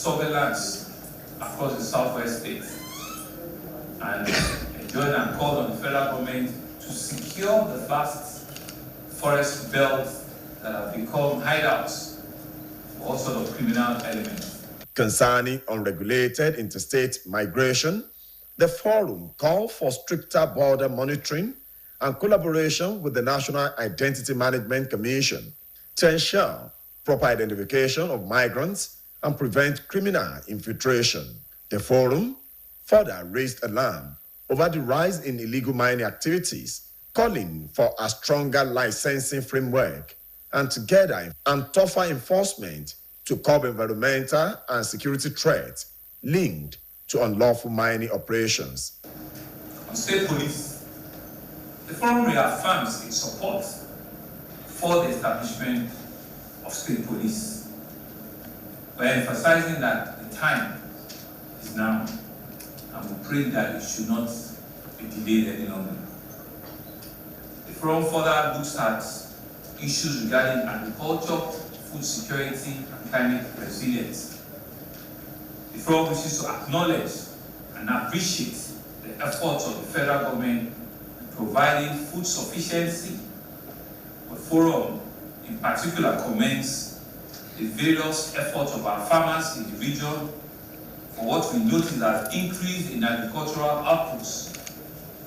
surveillance across the southwest states and joined and called on the federal government to secure the vast forest belts that have become hideouts for all sorts of criminal elements. Concerning unregulated interstate migration, the forum called for stricter border monitoring and collaboration with the National Identity Management Commission to ensure proper identification of migrants and prevent criminal infiltration. The forum further raised alarm over the rise in illegal mining activities, calling for a stronger licensing framework and tougher enforcement to curb environmental and security threats linked to unlawful mining operations. On state police, the forum reaffirms its support for the establishment of state police, by emphasizing that the time is now, and we pray that it should not be delayed any longer. The forum further looks at issues regarding agriculture, food security, and climate resilience. The forum wishes to acknowledge and appreciate the efforts of the federal government in providing food sufficiency. The forum in particular commends the various efforts of our farmers in the region for what we notice as increase in agricultural outputs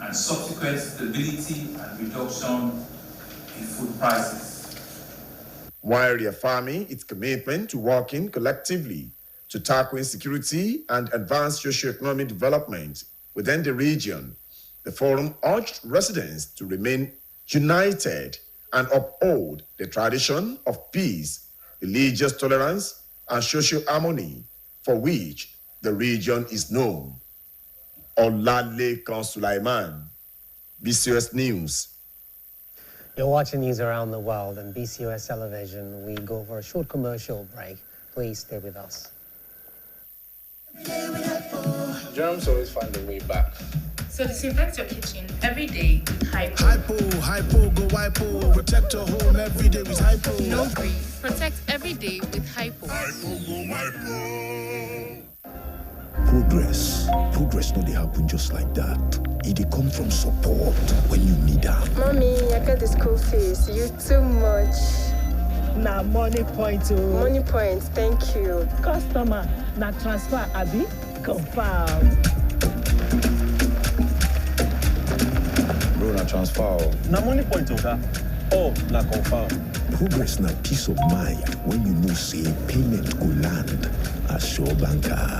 and subsequent stability and reduction in food prices. While reaffirming its commitment to working collectively to tackle insecurity and advance socio-economic development within the region, the forum urged residents to remain united and uphold the tradition of peace, religious tolerance, and social harmony for which the region is known. Olalekan Sulaiman, BCOS News. You're watching news around the world on BCOS television. We go for a short commercial break. Please stay with us. Germs always find a way back. So disinfect your kitchen every day with Hypo. Hypo, go Hypo. Protect your home every day with Hypo. No grief. Protect every day with Hypo. Hypo, go Hypo. Progress no dey happen just like that. It dey come from support when you need am. Mommy, I got the school fees. You too much. Na money point o. Money point, thank you. Customer, na transfer abi? Confirm. Bro, na transfer. Na money point oga. Oh, na confirm. Progress na peace of mind when you know say payment go land as sure banker.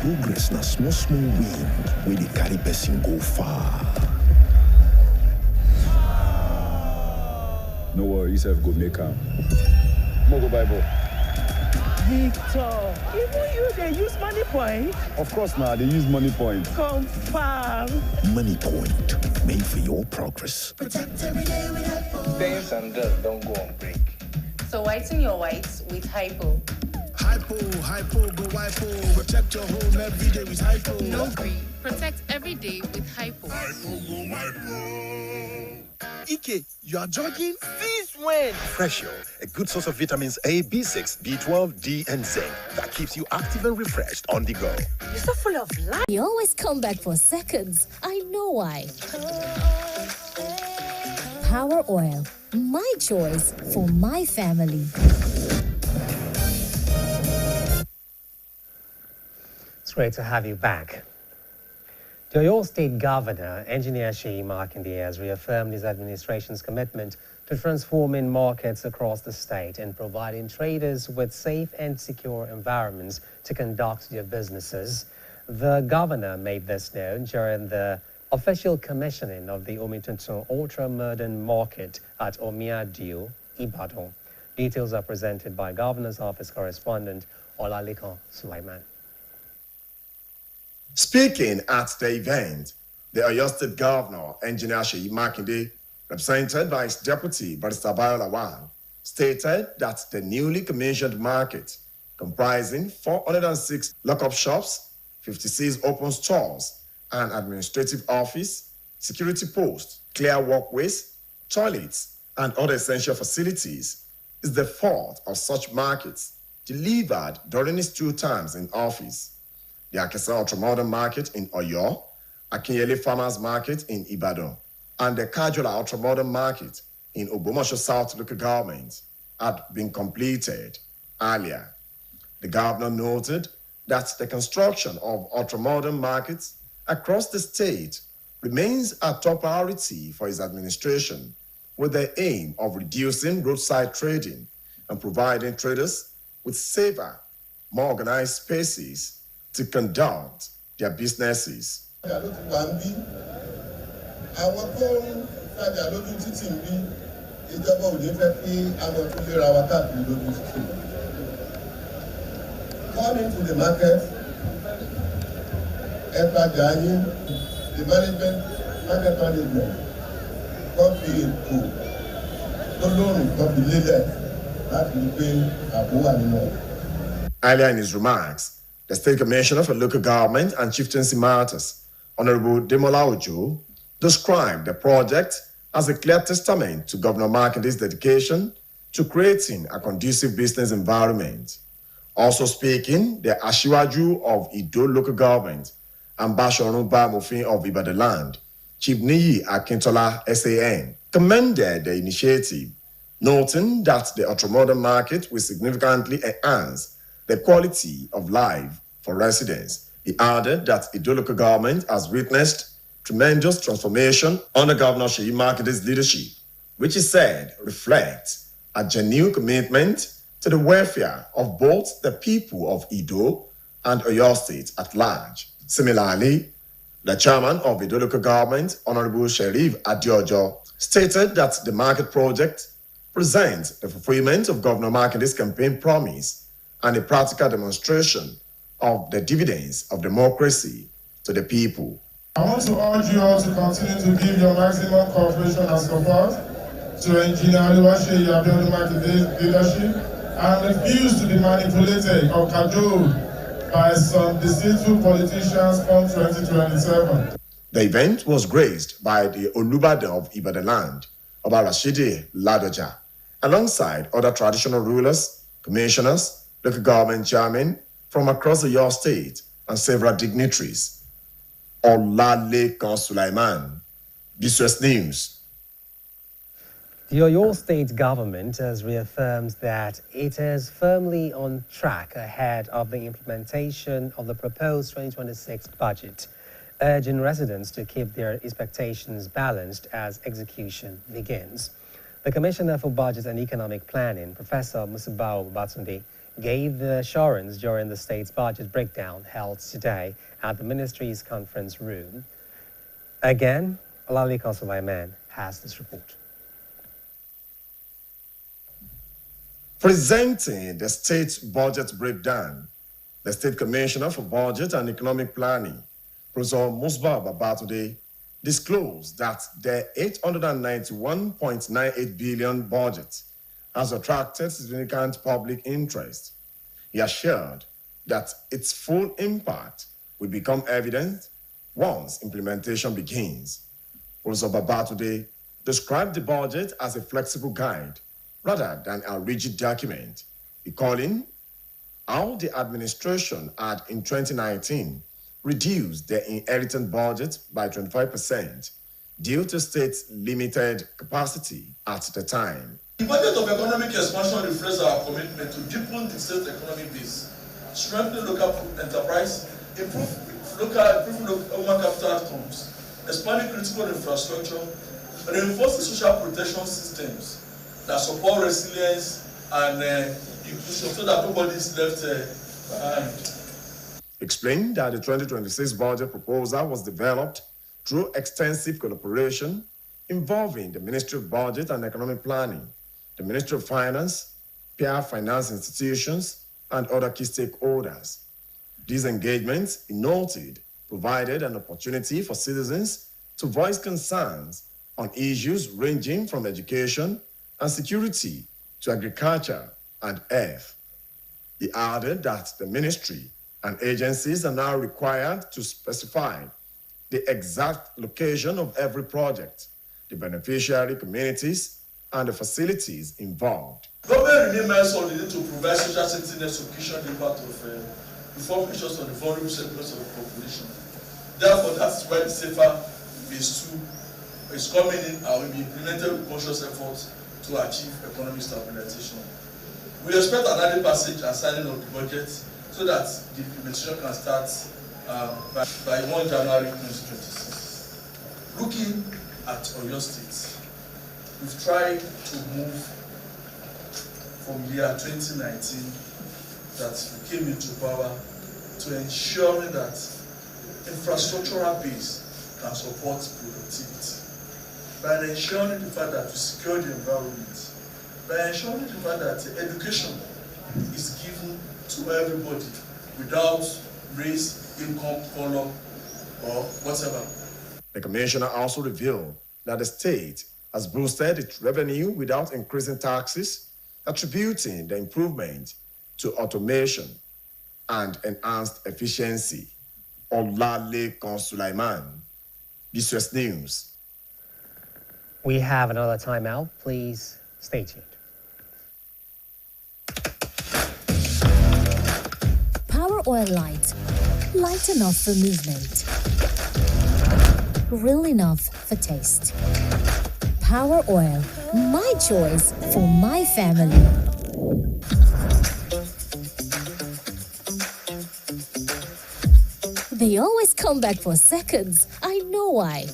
Progress na small wind where they carry person go far. No worry, yourself go make am. Go Bible. Victor, even you they use money point? Of course now, they use money point. Confirm. Money point, made for your progress. Protect every day with Hypo. Stains and dirt don't go on break. So whiten your whites with Hypo. Hypo, go Hypo. Protect your home every day with Hypo. No grief. Protect every day with Hypo. Hypo, go Hypo. Ike, you are jogging? Since when? Freshio, a good source of vitamins A, B6, B12, D, and zinc that keeps you active and refreshed on the go. You're so full of life. You always come back for seconds. I know why. Power Oil, my choice for my family. It's great to have you back. The Oyo State Governor, Engineer Seyi Makinde, has reaffirmed his administration's commitment to transforming markets across the state and providing traders with safe and secure environments to conduct their businesses. The governor made this known during the official commissioning of the Omituntun ultra-modern market at Omiadio, Ibadan. Details are presented by Governor's Office correspondent Olalekan Sulaiman. Speaking at the event, the Oyo State Governor, Engineer Seyi Makinde, represented by his deputy, Barrister Bayo Lawal, stated that the newly commissioned market, comprising 406 lock-up shops, 56 open stores, and administrative office, security posts, clear walkways, toilets, and other essential facilities is the fourth of such markets delivered during his 2 terms in office. The Akesa Ultramodern Market in Oyo, Akinyele Farmers Market in Ibadan, and the Kajola Ultramodern Market in Ogbomoso South local government had been completed earlier. The governor noted that the construction of ultramodern markets across the state remains a top priority for his administration, with the aim of reducing roadside trading and providing traders with safer, more organized spaces to conduct their businesses. Coming to the market, the market management, Earlier in his remarks, the State Commissioner for Local Government and Chieftaincy Matters, Honorable Demola Ojo, described the project as a clear testament to Governor Makinde's dedication to creating a conducive business environment. Also speaking, the Ashiwaju of Ido Local Government, Ambassador Bamofin of Ibadan Land, Chief Niyi Akintola SAN, commended the initiative, noting that the ultramodern market will significantly enhance the quality of life for residents. He added that Ido Local Government has witnessed tremendous transformation under Governor Seyi Makinde's leadership, which he said reflects a genuine commitment to the welfare of both the people of Ido and Oyo State at large. Similarly, the chairman of Ido Local Government, Honorable Sheriff Adiojo, stated that the market project presents the fulfillment of Governor Makinde's campaign promise and a practical demonstration of the dividends of democracy to the people. I want to urge you all to continue to give your maximum cooperation and support to Engineer Oluwaseyi Abiodun Makinde's leadership and refuse to be manipulated or cajoled by some deceitful politicians come 2027. The event was graced by the Olubadan of Ibadan Land, Oba Rashidi Ladoja, alongside other traditional rulers, commissioners, local government chairmen from across the Oyo State and several dignitaries. Olalekan Sulaiman, BCOS News. The Oyo State government has reaffirmed that it is firmly on track ahead of the implementation of the proposed 2026 budget, urging residents to keep their expectations balanced as execution begins. The Commissioner for Budget and Economic Planning, Professor Musibao Batunde, gave the assurance during the state's budget breakdown held today at the ministry's conference room. Again, Olalekan Sulaiman has this report. Presenting the state's budget breakdown, the State Commissioner for Budget and Economic Planning, Professor Musibao Batunde, disclosed that the 891.98 billion budget has attracted significant public interest. He assured that its full impact will become evident once implementation begins. Professor Babatunde described the budget as a flexible guide rather than a rigid document, recalling how the administration had in 2019 reduced their inherited budget by 25% due to state's limited capacity at the time. The budget of economic expansion reflects our commitment to deepen the state's economic base, strengthen local enterprise, improve human capital outcomes, expanding critical infrastructure, and reinforce the social protection systems that support resilience and inclusion so that nobody is left behind. Explained that the 2026 budget proposal was developed through extensive collaboration involving the Ministry of Budget and Economic Planning, the Ministry of Finance, peer finance institutions, and other key stakeholders. These engagements, he noted, provided an opportunity for citizens to voice concerns on issues ranging from education and security to agriculture and health. He added that the ministry and agencies are now required to specify the exact location of every project, the beneficiary communities, and the facilities involved. Government remain mindful of the need to provide social safety net to cushion the impact of reform measures on the vulnerable segments of the population. Therefore, that is why the safer phase 2 is coming in and will be implemented with conscious efforts to achieve economic stabilization. We expect an early passage and signing of the budget so that the implementation can start by 1 January 2026. Looking at Oyo State, we've tried to move from year 2019 that we came into power to ensuring that infrastructural base can support productivity, by ensuring the fact that we secure the environment, by ensuring the fact that education is given to everybody without race, income, color, or whatever. The commissioner also revealed that the state has boosted its revenue without increasing taxes, attributing the improvement to automation and enhanced efficiency. Olalekan Sulaiman, BCOS News. We have another timeout. Please stay tuned. Power Oil Light. Light enough for movement. Real enough for taste. Power Oil. My choice for my family. They always come back for seconds. I know why.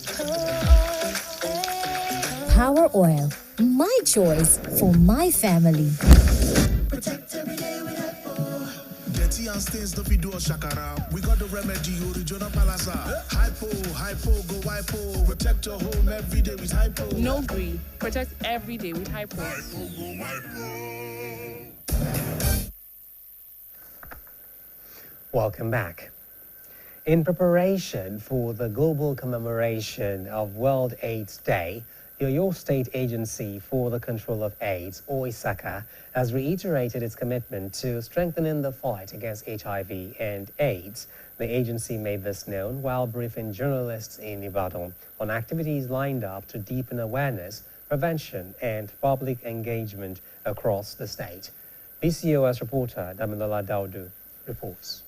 Power Oil. My choice for my family. Protect every day with Hypo. Dirty and stains don't be do a shakara. We got the remedy, original palasa. Hypo, go Hypo. Protect your home every day with Hypo. No green. Protect every day with Hypo. Welcome back. In preparation for the global commemoration of World AIDS Day, the Oyo State Agency for the Control of AIDS, OISACA, has reiterated its commitment to strengthening the fight against HIV and AIDS. The agency made this known while briefing journalists in Ibadan on activities lined up to deepen awareness, prevention, and public engagement across the state. BCOS reporter Damilola Daudu reports.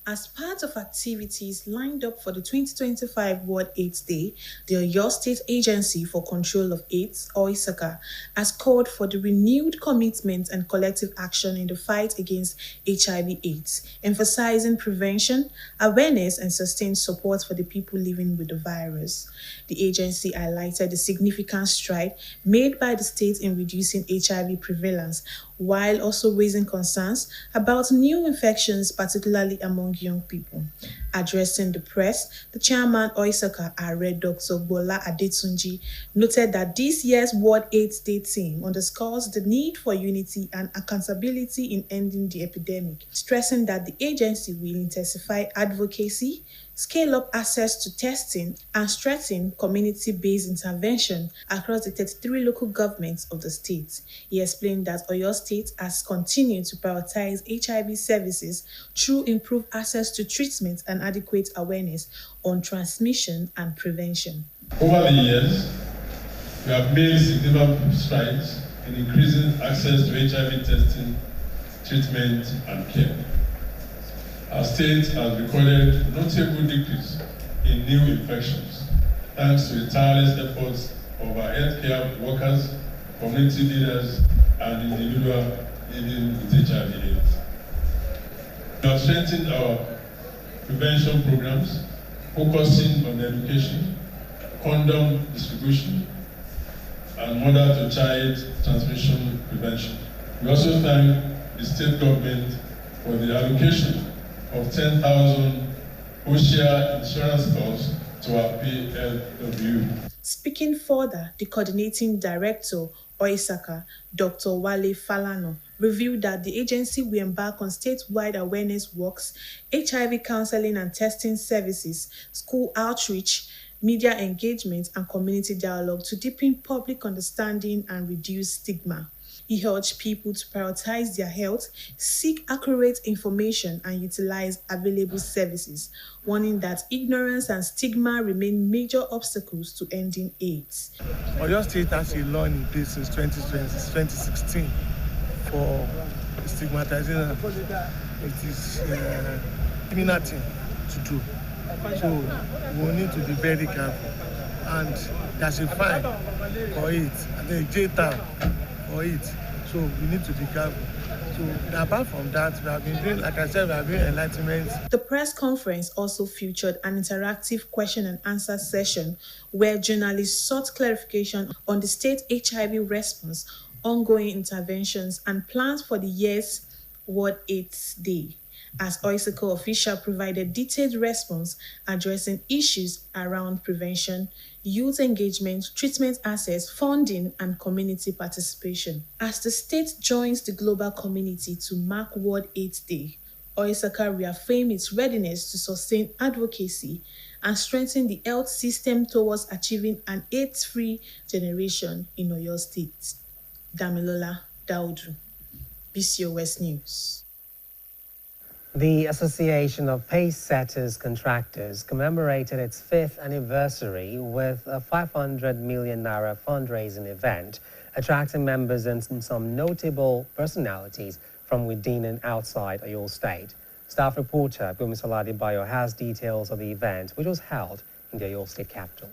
As part of activities lined up for the 2025 World AIDS Day, the Oyo State Agency for Control of AIDS, OISACA, has called for the renewed commitment and collective action in the fight against HIV/AIDS, emphasizing prevention, awareness, and sustained support for the people living with the virus. The agency highlighted the significant stride made by the state in reducing HIV prevalence, while also raising concerns about new infections, particularly among young people. Addressing the press, the chairman OISACA, Ààrẹ Dr. Bola Adetunji, noted that this year's World AIDS Day theme underscores the need for unity and accountability in ending the epidemic, stressing that the agency will intensify advocacy, scale up access to testing, and strengthen community-based intervention across the 33 local governments of the state. He explained that Oyo State has continued to prioritize HIV services through improved access to treatment and adequate awareness on transmission and prevention. Over the years, we have made significant strides in increasing access to HIV testing, treatment, and care. Our state has recorded notable decrease in new infections, thanks to the tireless efforts of our healthcare workers, community leaders, and individuals living with HIV/AIDS. We have strengthened our prevention programs, focusing on education, condom distribution, and mother-to-child transmission prevention. We also thank the state government for the allocation of 10,000 OSHA insurance calls to our PLW. Speaking further, the coordinating director, OISACA, Dr. Wale Falano, revealed that the agency will embark on statewide awareness works, HIV counseling and testing services, school outreach, media engagement, and community dialogue to deepen public understanding and reduce stigma. He urged people to prioritize their health, seek accurate information, and utilize available services, warning that ignorance and stigma remain major obstacles to ending AIDS. Oyo State has a law in place since 2016 for stigmatization. It is criminal thing to do. So we need to be very careful. And there's a fine for it, and then a jail time for it. So we need to be careful. So apart from that, we have been doing, like I said, we have been enlightenment. The press conference also featured an interactive question and answer session where journalists sought clarification on the state HIV response, ongoing interventions, and plans for the year's World AIDS Day, as Oisako official provided detailed response addressing issues around prevention, youth engagement, treatment access, funding, and community participation. As the state joins the global community to mark World AIDS Day, Oisaka reaffirmed its readiness to sustain advocacy and strengthen the health system towards achieving an AIDS-free generation in Oyo State. Damilola Daudu, BCOS News. The Association of Pace Setters Contractors commemorated its 5th anniversary with a 500 million naira fundraising event, attracting members and some notable personalities from within and outside Oyo State. Staff reporter Bumisola Adebayo has details of the event, which was held in the Oyo State capital.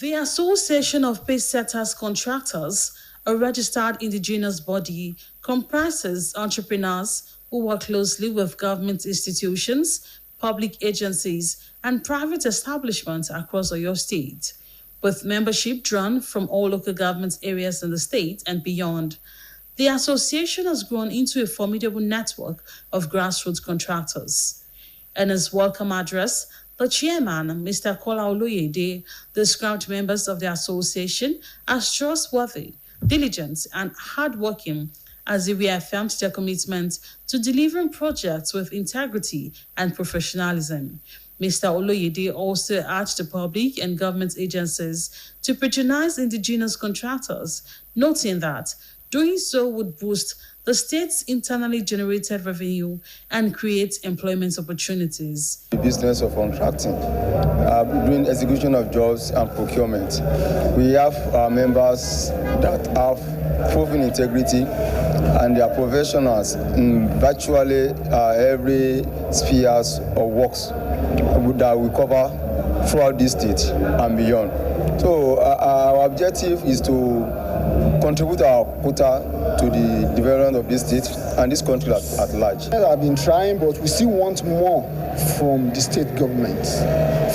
The Association of Pace Setters Contractors, a registered indigenous body, comprises entrepreneurs who work closely with government institutions, public agencies, and private establishments across Oyo State, with membership drawn from all local government areas in the state and beyond. The association has grown into a formidable network of grassroots contractors. In his welcome address, the chairman, Mr. Kola Oloyede, described members of the association as trustworthy, diligent, and hardworking, as he reaffirmed their commitment to delivering projects with integrity and professionalism. Mr. Oloyede also urged the public and government agencies to patronize indigenous contractors, noting that doing so would boost the state's internally generated revenue and create employment opportunities. The business of contracting, doing execution of jobs and procurement. We have members that have proven integrity and they are professionals in virtually every spheres of works that we cover throughout this state and beyond. So our objective is to contribute our quota to the development of this state and this country at large. I've been trying, but we still want more from the state government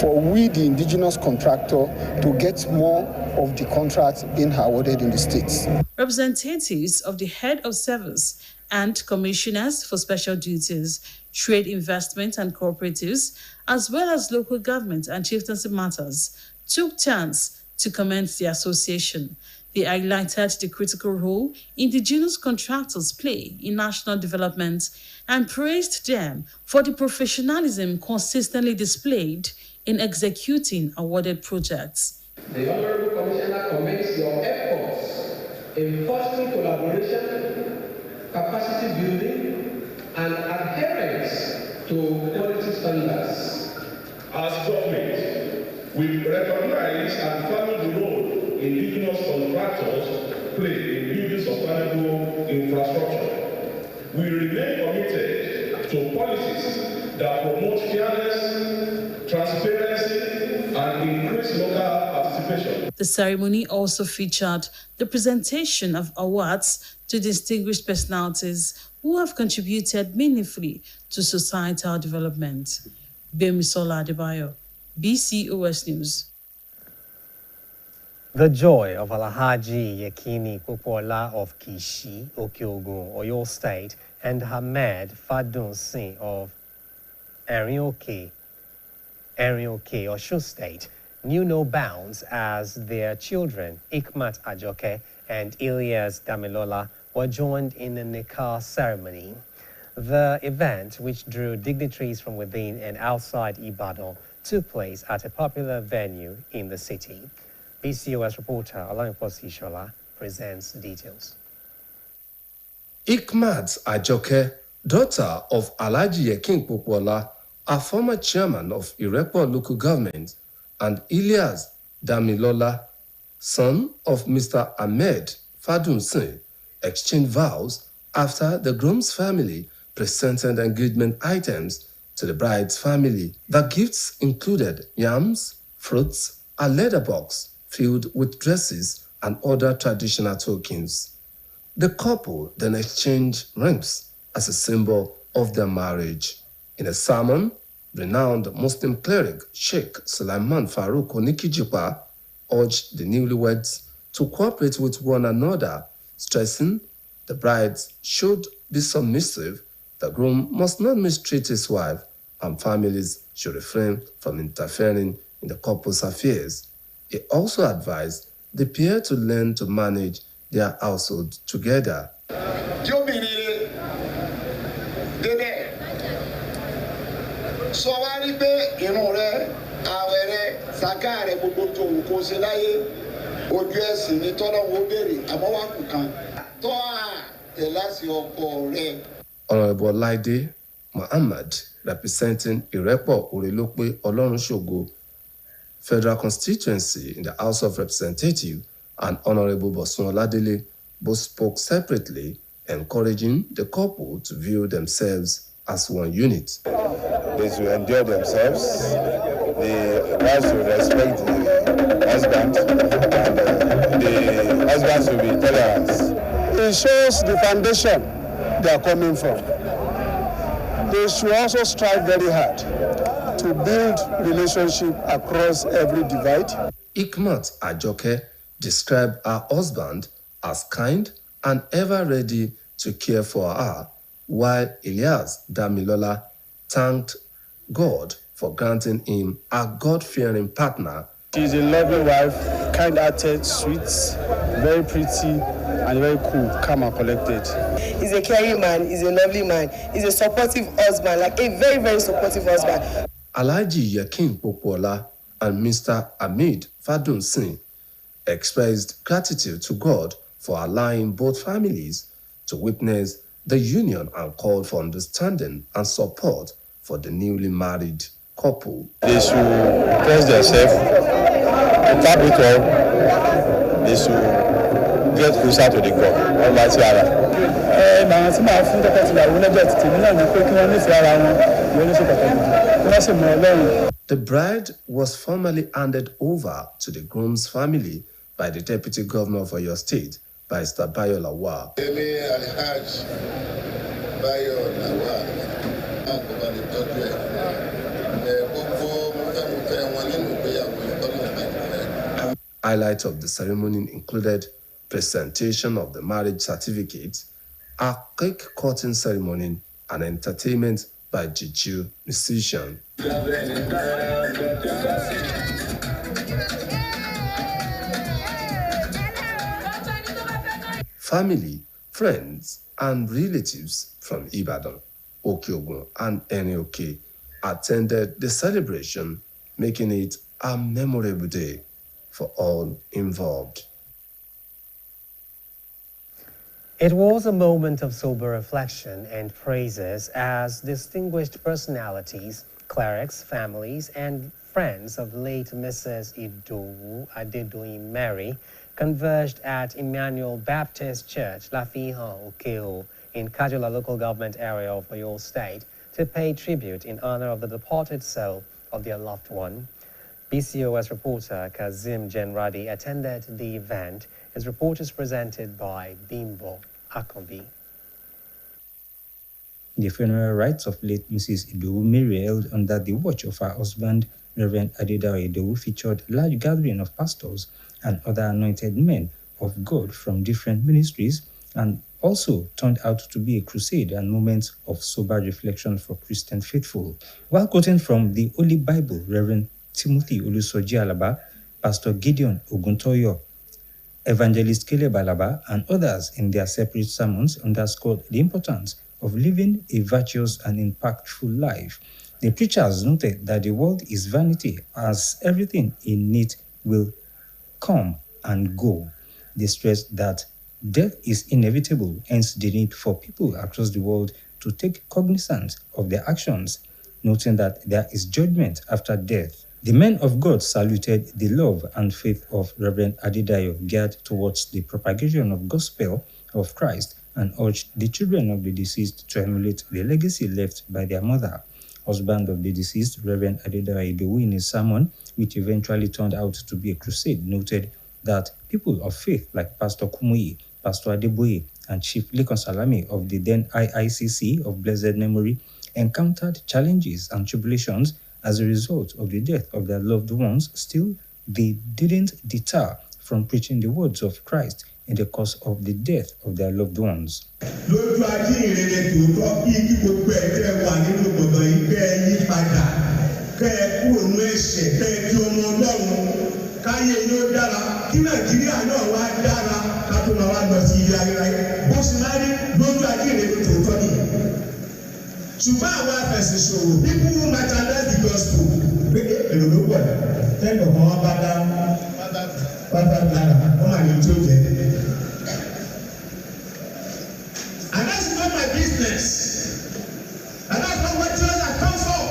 for we, the indigenous contractor, to get more of the contracts being awarded in the states. Representatives of the head of service and commissioners for special duties, trade, investment, and cooperatives, as well as local government and chieftaincy matters, took turns to commend the association. They highlighted the critical role indigenous contractors play in national development and praised them for the professionalism consistently displayed in executing awarded projects. The Honorable Commissioner commends your efforts in fostering collaboration, capacity building, and adherence to quality standards. As government, we recognize and value the role indigenous contractors play in building sustainable infrastructure. We remain committed to policies that promote fairness, transparency, and increase local participation. The ceremony also featured the presentation of awards to distinguished personalities who have contributed meaningfully to societal development. Bumisola Adebayo, BCOS News. The joy of Alhaji Yekini Popola of Kishi, Okyogun, Oyo State, and Hamed Fadun Singh of Erioke, Osun State, knew no bounds as their children, Ikmat Ajoke and Ilyas Damilola, were joined in a nikah ceremony. The event, which drew dignitaries from within and outside Ibadan, took place at a popular venue in the city. BCOS reporter Alain Posishola presents details. Ikmat Ajoke, daughter of Alhaji Yekin Popola, a former chairman of Irepo local government, and Ilyas Damilola, son of Mr. Ahmed Fadunsin, exchanged vows after the groom's family presented engagement items to the bride's family. The gifts included yams, fruits, a leather box filled with dresses and other traditional tokens. The couple then exchanged rings as a symbol of their marriage. In a sermon, renowned Muslim cleric Sheikh Sulaiman Farouk Onikijipa urged the newlyweds to cooperate with one another, stressing the brides should be submissive, the groom must not mistreat his wife, and families should refrain from interfering in the couple's affairs. He also advised the pair to learn to manage their household together. Honorable Laide Muhammad, representing Irepo Orelope Olorunshogo Federal Constituency in the House of Representatives, and Honorable Bosun Oladele both spoke separately, encouraging the couple to view themselves as one unit. They should endure themselves. The wives should respect the husband, and the husband should be tolerant. It shows the foundation they are coming from. They should also strive very hard to build relationship across every divide. Ikmat Ajoke described her husband as kind and ever ready to care for her, while Ilyas Damilola thanked God for granting him a God-fearing partner. She's a lovely wife, kind-hearted, sweet, very pretty, and very cool, calm and collected. He's a caring man, he's a lovely man, he's a supportive husband, like a very, very supportive husband. Alhaji Yekin Popola and Mr. Ahmed Fadunsin expressed gratitude to God for allowing both families to witness the union and called for understanding and support for the newly married couple. They should trust themselves, tap it up, they should get closer to the God, Almighty Allah. The bride was formally handed over to the groom's family by the Deputy Governor of Oyo State, Barrister Bayo Lawal. Highlights of the ceremony included presentation of the marriage certificate, a cake cutting ceremony, and entertainment by Juju musician. Family, friends, and relatives from Ibadan, Okiogun, and Enioke attended the celebration, making it a memorable day for all involved. It was a moment of sober reflection and praises as distinguished personalities, clerics, families, and friends of late Mrs. Idowu Adedoyin Mary converged at Emmanuel Baptist Church, Lafihan, Okeo, in Kajula local government area of Oyo State to pay tribute in honor of the departed soul of their loved one. BCOS reporter Kazim Jenradi attended the event. His report is presented by Bimbo Akombi. The funeral rites of late Mrs. Idowu Mary held under the watch of her husband, Reverend Adedayo Idowu, featured a large gathering of pastors and other anointed men of God from different ministries, and also turned out to be a crusade and moment of sober reflection for Christian faithful. While quoting from the Holy Bible, Reverend Timothy Olusoji Alaba, Pastor Gideon Oguntoyo, Evangelist Caleb Alaba, and others in their separate sermons underscored the importance of living a virtuous and impactful life. The preachers noted that the world is vanity, as everything in it will come and go. They stressed that death is inevitable, hence the need for people across the world to take cognizance of their actions, noting that there is judgment after death. The men of God saluted the love and faith of Reverend Adedayo geared towards the propagation of gospel of Christ and urged the children of the deceased to emulate the legacy left by their mother. Husband of the deceased, Reverend Adedayo, in his sermon, which eventually turned out to be a crusade, noted that people of faith like Pastor Kumuyi, Pastor Adeboye, and Chief Lekon Salami of the then IICC of blessed memory encountered challenges and tribulations as a result of the death of their loved ones. Still, they didn't deter from preaching the words of Christ in the course of the death of their loved ones. Lójú ajínrere tòótọ́ kí gbogbo ẹ̀jẹ̀ wà nínú gbọ̀ngàn yìí kẹ́ ẹ yí padà kẹ́ ẹ kúrò ní ẹ̀ṣẹ̀ kẹ́ ẹ di ọmọ Ọlọ́run káyé yóò dára kí Nàìjíríà náà wá dára ká tó máa wá lọ sí ilé ayérayé bó sì máa rí lójú ajínrere tòótọ́ nìyẹn. Ṣùgbọ́n àwọn afẹ̀sìnṣòwò people who merchandise the gospel pé èrò ló pọ̀ tẹ́lẹ̀ kan wọ́n bá dá pátá lára wọ́n máa ní tí ó jẹ́. And that's not my business. And that's not what yours are come for.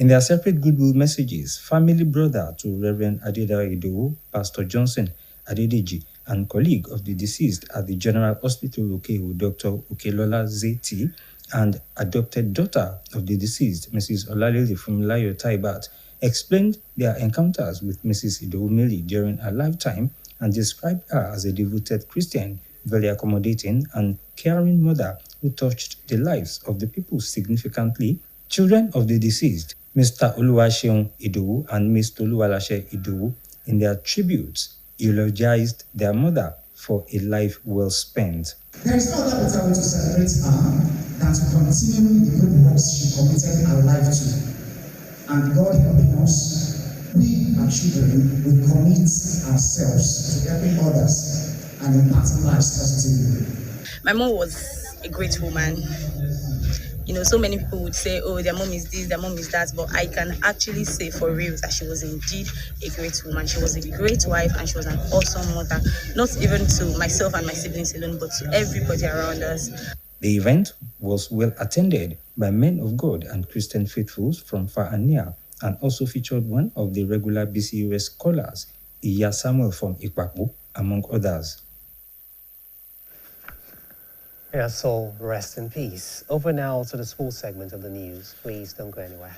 In their separate goodwill messages, family brother to Reverend Adedayo, Pastor Johnson Adedeji, and colleague of the deceased at the General Hospital Okeho, Dr. Okelola Zeti, and adopted daughter of the deceased, Mrs. Olalele Fumilayo Taibat, explained their encounters with Mrs. Idowumili during her lifetime and described her as a devoted Christian, very accommodating and caring mother who touched the lives of the people significantly. Children of the deceased, Mr. Oluwaseun Idowu and Ms. Toluwalashe Idowu, in their tributes, eulogized their mother for a life well spent. There is no other better way to celebrate her than to continue the good works she committed her life to. And God helping us, we, our children, will commit ourselves to helping others and impacting lives positively. My mom was a great woman. You know, so many people would say, oh, their mom is this, their mom is that, but I can actually say for real that she was indeed a great woman. She was a great wife and she was an awesome mother, not even to myself and my siblings alone, but to everybody around us. The event was well attended by men of God and Christian faithfuls from far and near, and also featured one of the regular BCOS scholars, Iya Samuel from Ikpaku, among others. May our soul rest in peace. Over now to the sports segment of the news. Please don't go anywhere.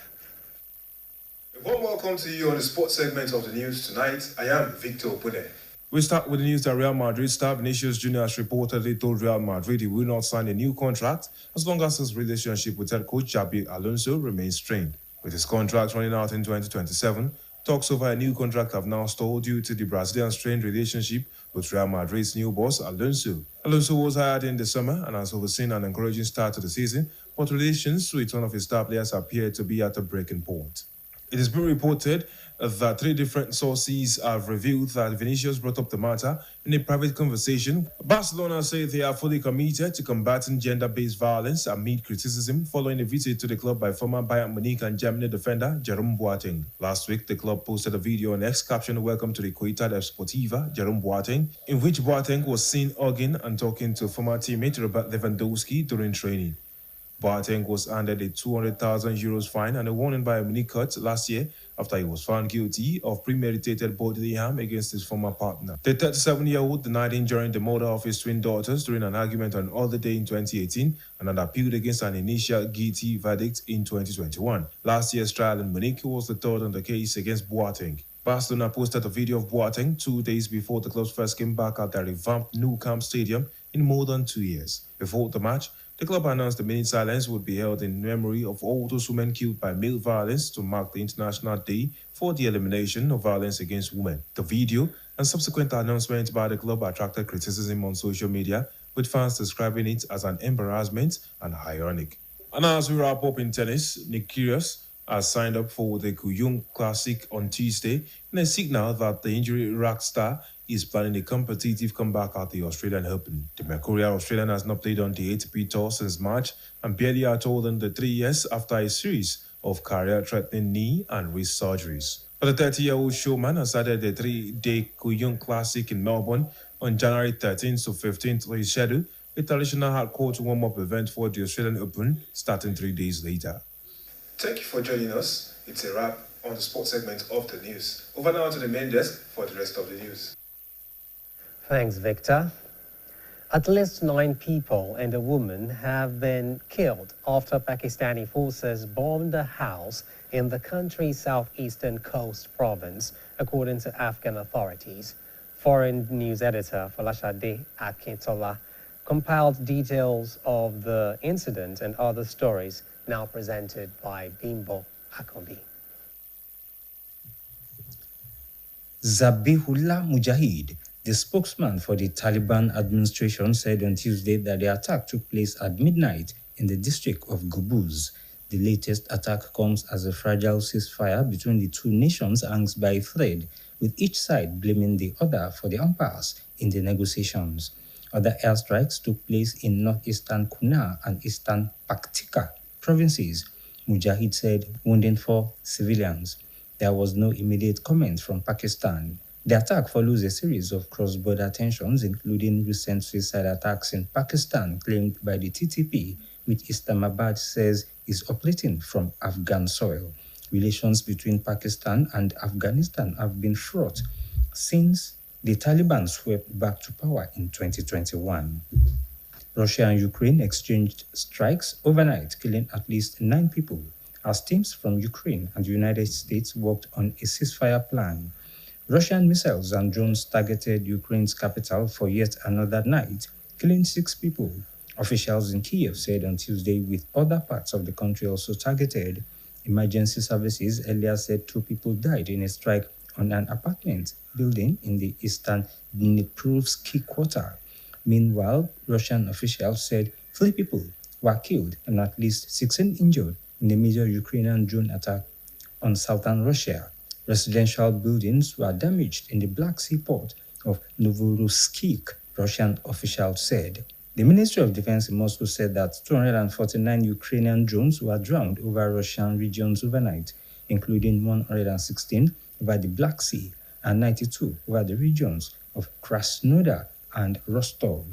A warm welcome to you on the sports segment of the news tonight. I am Victor Pune. We start with the news that Real Madrid star Vinicius Jr. has reportedly told Real Madrid he will not sign a new contract as long as his relationship with head coach Xabi Alonso remains strained. With his contract running out in 2027, talks over a new contract have now stalled due to the Brazilian strained relationship with Real Madrid's new boss Alonso. Alonso was hired in the summer and has overseen an encouraging start to the season, but relations with one of his star players appear to be at a breaking point. It has been reported that 3 different sources have revealed that Vinicius brought up the matter in a private conversation. Barcelona say they are fully committed to combating gender-based violence amid criticism following a visit to the club by former Bayern Munich and Germany defender Jerome Boateng. Last week, the club posted a video on X captioned "Welcome to the Ciutat Deportiva, Jerome Boateng," in which Boateng was seen hugging and talking to former teammate Robert Lewandowski during training. Boateng was handed a €200,000 fine and a warning by a Munich court last year after he was found guilty of premeditated bodily harm against his former partner. The 37-year-old denied injuring the mother of his twin daughters during an argument on holiday in 2018 and had appealed against an initial guilty verdict in 2021. Last year's trial in Munich was the third on the case against Boateng. Barcelona posted a video of Boateng 2 days before the clubs first came back at their revamped Nou Camp Stadium in more than 2 years. Before the match, the club announced a minute silence would be held in memory of all those women killed by male violence to mark the International Day for the Elimination of Violence Against Women. The video and subsequent announcement by the club attracted criticism on social media, with fans describing it as an embarrassment and ironic. And as we wrap up in tennis, Nick Kyrgios has signed up for the Kuyung Classic on Tuesday in a signal that the injury-racked star is planning a competitive comeback at the Australian Open. The Mercurial Australian has not played on the ATP Tour since March and barely at all in the 3 years after a series of career-threatening knee and wrist surgeries. But the 30-year-old showman has started the 3-day Kuyung Classic in Melbourne On January 13th to 15th is scheduled a traditional hard court warm-up event for the Australian Open starting 3 days later. Thank you for joining us. It's a wrap on the sports segment of the news. Over now to the main desk for the rest of the news. Thanks, Victor. At least 9 people and a woman have been killed after Pakistani forces bombed a house in the country's southeastern coast province, according to Afghan authorities. Foreign news editor Folashade Akintola compiled details of the incident and other stories, now presented by Bimbo Akombi. Zabihullah Mujahid, the spokesman for the Taliban administration, said on Tuesday that the attack took place at midnight in the district of Gubuz. The latest attack comes as a fragile ceasefire between the two nations hangs by a thread, with each side blaming the other for the impasse in the negotiations. Other airstrikes took place in northeastern Kunar and eastern Paktika provinces. Mujahid said, wounding 4 civilians. There was no immediate comment from Pakistan. The attack follows a series of cross-border tensions, including recent suicide attacks in Pakistan claimed by the TTP, which Islamabad says is operating from Afghan soil. Relations between Pakistan and Afghanistan have been fraught since the Taliban swept back to power in 2021. Russia and Ukraine exchanged strikes overnight, killing at least 9 people, as teams from Ukraine and the United States worked on a ceasefire plan. Russian missiles and drones targeted Ukraine's capital for yet another night, killing 6 people. Officials in Kiev said on Tuesday, with other parts of the country also targeted. Emergency services earlier said 2 people died in a strike on an apartment building in the eastern Dniprovsky quarter. Meanwhile, Russian officials said 3 people were killed and at least 16 injured in a major Ukrainian drone attack on southern Russia. Residential buildings were damaged in the Black Sea port of Novorossiysk, Russian officials said. The Ministry of Defense in Moscow said that 249 Ukrainian drones were drowned over Russian regions overnight, including 116 over the Black Sea and 92 over the regions of Krasnodar and Rostov.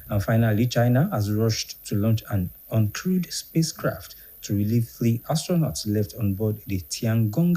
And finally, China has rushed to launch an uncrewed spacecraft to relieve 3 astronauts left on board the Tiangong